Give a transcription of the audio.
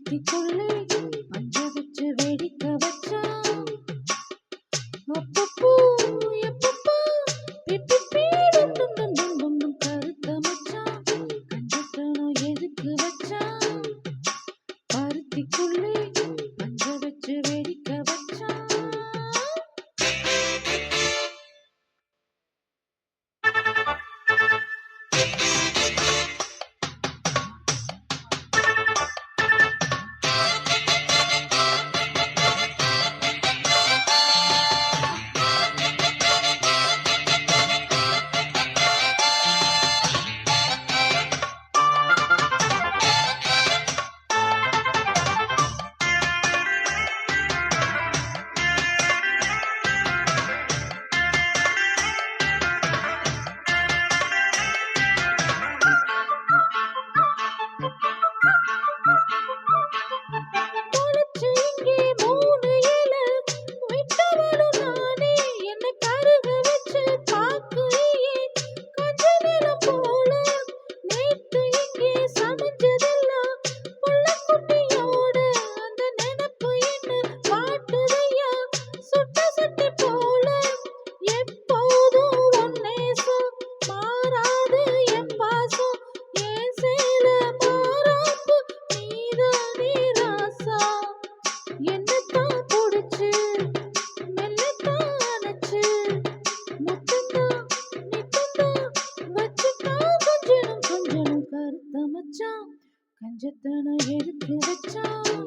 பருத்திக்குள்ளே பஞ்ச வச்சு வெடிக்க வச்சான். அப்பப்போ எப்பப்பா பிப்பி டும் டும் டும் டும் டும் கருத்த மச்சான். கஞ்சத்தனம் எதுக்கு வச்சான்? பருத்திக்குள்ளே பஞ்ச வச்சு வெடிக்க வச்சான். தொலைச்சு இங்கே 3 இலை விட்டவளும் நானே. என்னை கருக வச்சு பார்க்குறியே கொஞ்ச நேரம் போல. நேத்து இங்கே சமைஞ்சதெல்லாம் புள்ளக்குட்டியோட அந்த நினைப்பு என்ன வாட்டுதையா சுட்ட சட்டை போல. எப்போதும் உன் நேசம் மாறாது என் பாசம். என் சேல மாறாப்பு நீதானே ராசா. என்னத்தான் புடிச்சு மெல்லத்தான் அணைச்சு முத்தந்தான் நித்தந்தான் வச்சுதான் கொஞ்சனும் கொஞ்சனும் கருத்த மச்சான். கஞ்சத்தனம் எடுத்து வச்சான்.